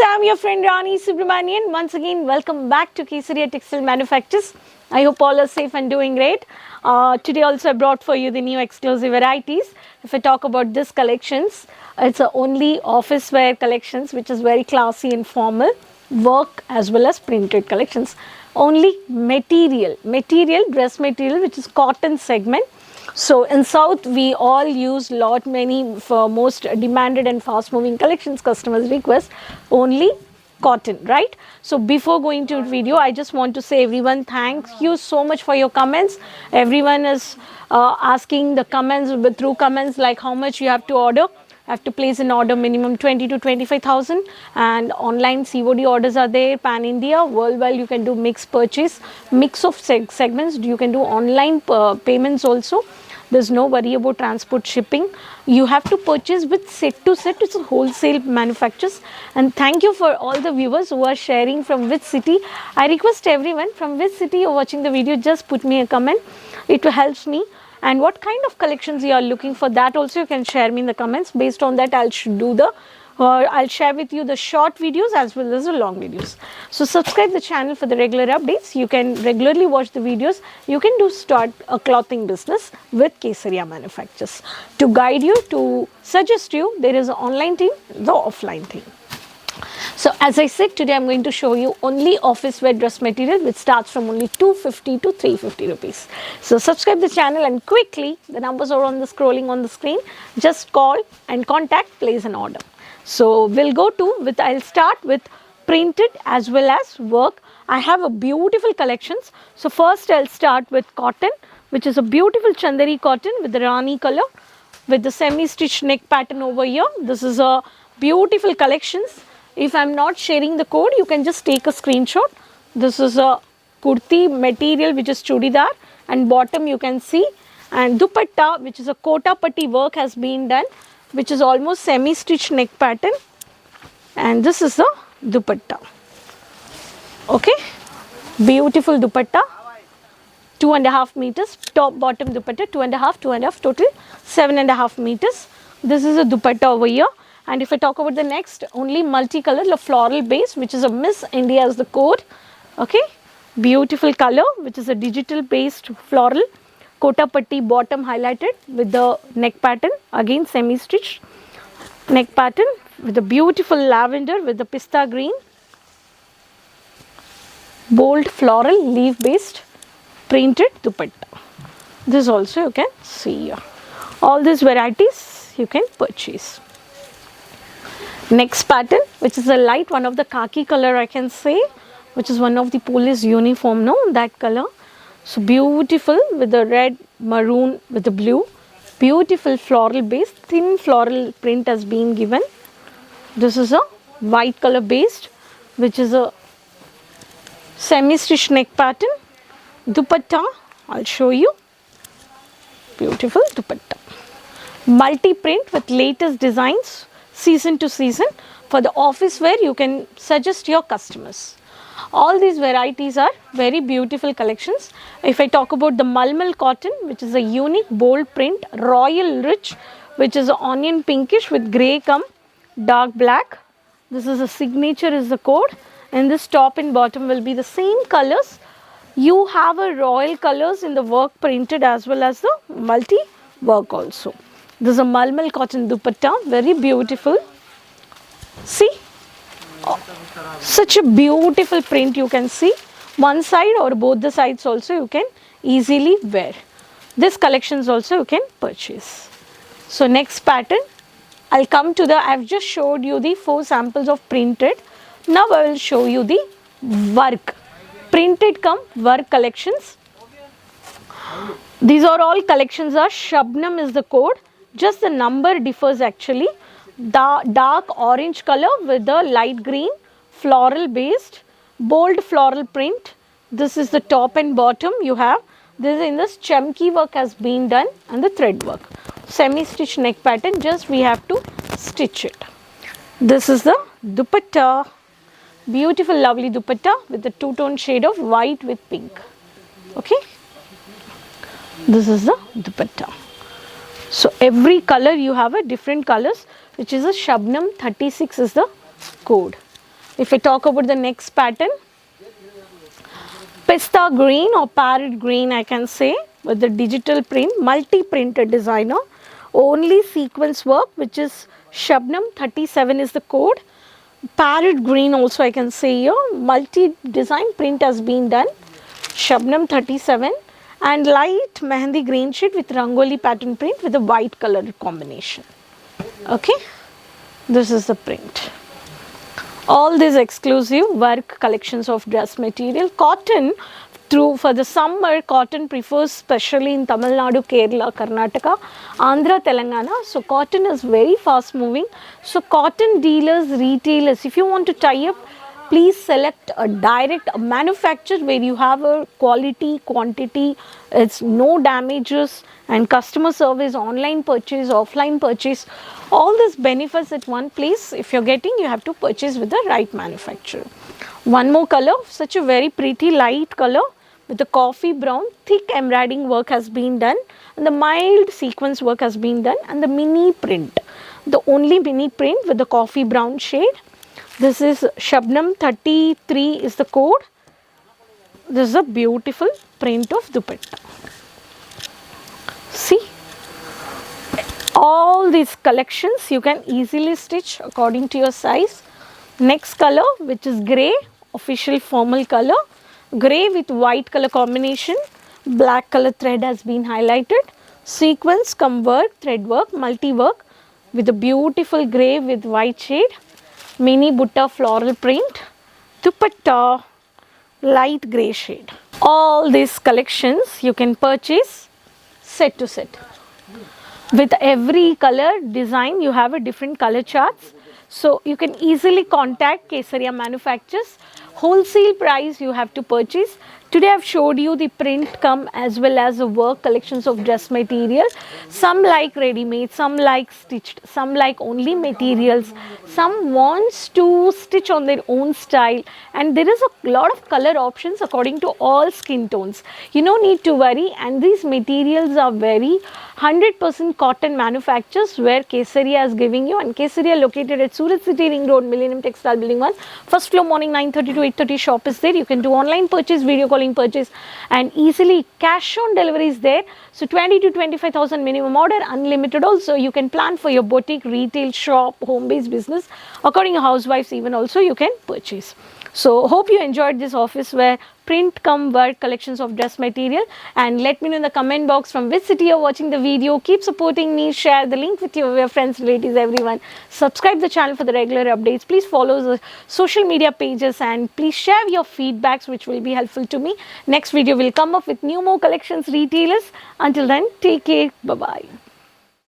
I'm your friend Rani Subramanian. Once again, welcome back to Kesaria Textile Manufacturers. I hope all are safe and doing great. Today also I brought for you the new exclusive varieties. If I talk about this collections, it's only office wear collections which is very classy and formal, work as well as printed collections. Only dress material which is cotton segment. So in South, we all use many for most demanded and fast moving collections customers request only cotton, right? So before going to video, I just want to say everyone, thank you so much for your comments. Everyone is asking the comments through comments like how much you have to order. Have to place an order minimum 20 to 25,000 and online COD orders are there, pan India, worldwide you can do mixed purchase, mix of segments, you can do online payments also. There's no worry about transport shipping. You have to purchase with set to set, it's a wholesale manufacturers. And thank you for all the viewers who are sharing from which city. I request everyone from which city you're watching the video, just put me a comment. It helps me. And what kind of collections you are looking for, that also you can share me in the comments. Based on that, I'll share with you the short videos as well as the long videos. So subscribe the channel for the regular updates. You can regularly watch the videos. You can start a clothing business with Kesaria Manufacturers. To guide you, to suggest you, there is an online team, the offline team. So as I said, today I'm going to show you only office wear dress material which starts from only 250 to 350 rupees. So subscribe the channel and quickly, the numbers are scrolling on the screen. Just call and contact, place an order. So we'll go to I'll start with printed as well as work. I have a beautiful collections. So first I'll start with cotton, which is a beautiful Chandari cotton with the Rani color with the semi-stitched neck pattern over here. This is a beautiful collections. If I'm not sharing the code, you can just take a screenshot. This is a kurti material which is chudidar and bottom you can see, and dupatta which is a kota patti work has been done, which is almost semi-stitched neck pattern, and this is the dupatta. Okay, beautiful dupatta, 2.5 meters, top bottom dupatta, 2.5, total 7.5 meters. This is a dupatta over here. And if I talk about the next, only multicolor, the floral base, which is a Miss India as the code. Okay, beautiful color, which is a digital based floral, kota patti bottom highlighted with the neck pattern, again semi-stitched neck pattern with a beautiful lavender with the pista green, bold floral leaf based printed dupatta. This also you can see here. All these varieties you can purchase. Next pattern, which is a light one of the khaki color I can say, which is one of the police uniform, no, that color. So beautiful with the red, maroon with the blue, beautiful floral base, thin floral print has been given. This is a white color based, which is a semi-stitched neck pattern. Dupatta, I'll show you, beautiful dupatta. Multi-print with latest designs, season to season. For the office wear, you can suggest your customers. All these varieties are very beautiful collections. If I talk about the Malmal cotton, which is a unique bold print, royal rich, which is onion pinkish with grey come dark black. This is a signature is the code, and this top and bottom will be the same colors. You have a royal colors in the work printed as well as the multi work also. This is a Malmal cotton dupatta, very beautiful. See, such a beautiful print you can see. One side or both the sides also you can easily wear. This collections also you can purchase. So next pattern, I'll come to I've just showed you the 4 samples of printed. Now I will show you the work. Printed come work collections. These are all collections are Shabnam is the code. Just the number differs actually. The dark orange color with the light green, floral based, bold floral print. This is the top and bottom you have. This in this chemki work has been done and the thread work. Semi-stitched neck pattern, just we have to stitch it. This is the dupatta. Beautiful lovely dupatta with the two-tone shade of white with pink. Okay. This is the dupatta. So every color you have a different colors, which is a Shabnam 36 is the code. If I talk about the next pattern, pista green or parrot green, I can say, with the digital print, multi-printed designer, only sequence work, which is Shabnam 37 is the code. Parrot green also I can say here, multi-design print has been done, Shabnam 37, and light mehendi green sheet with rangoli pattern print with a white color combination. Okay, this is the print. All these exclusive work collections of dress material. Cotton, for the summer, cotton prefers especially in Tamil Nadu, Kerala, Karnataka, Andhra, Telangana. So cotton is very fast moving. So cotton dealers, retailers, if you want to tie up, please select a direct manufacturer where you have a quality, quantity, it's no damages, and customer service, online purchase, offline purchase, all these benefits at one place. If you're getting, you have to purchase with the right manufacturer. One more color, such a very pretty light color with the coffee brown, thick embroidering work has been done, and the mild sequence work has been done, and the mini print, the only mini print with the coffee brown shade. This is Shabnam 33 is the code. This is a beautiful print of dupatta. See, all these collections you can easily stitch according to your size. Next color, which is grey, official formal color, grey with white color combination, black color thread has been highlighted, sequence, cum work, thread work, multi work with a beautiful grey with white shade, mini butta floral print, dupatta, light grey shade. All these collections you can purchase set to set. With every color design, you have a different color charts. So you can easily contact Kesaria manufacturers. Wholesale price you have to purchase. Today I have showed you the print come as well as the work collections of dress material. Some like ready-made, some like stitched, some like only materials. Some wants to stitch on their own style, and there is a lot of color options according to all skin tones. You no need to worry, and these materials are very 100% cotton manufacturers where Kesaria is giving you, and Kesaria located at Surat City Ring Road, Millennium Textile Building 1. First floor, morning 9:30 to 8:30 shop is there. You can do online purchase, video calling purchase, and easily cash on delivery is there. So 20 to 25,000 minimum order, unlimited also. You can plan for your boutique, retail, shop, home-based business. According to housewives even also you can purchase. So hope you enjoyed this office wear print come work collections of dress material, and let me know in the comment box from which city you're watching the video. Keep supporting me, share the link with your friends, relatives, everyone. Subscribe the channel for the regular updates. Please follow the social media pages, and please share your feedbacks which will be helpful to me. Next video will come up with new more collections, retailers. Until then, take care. Bye-bye.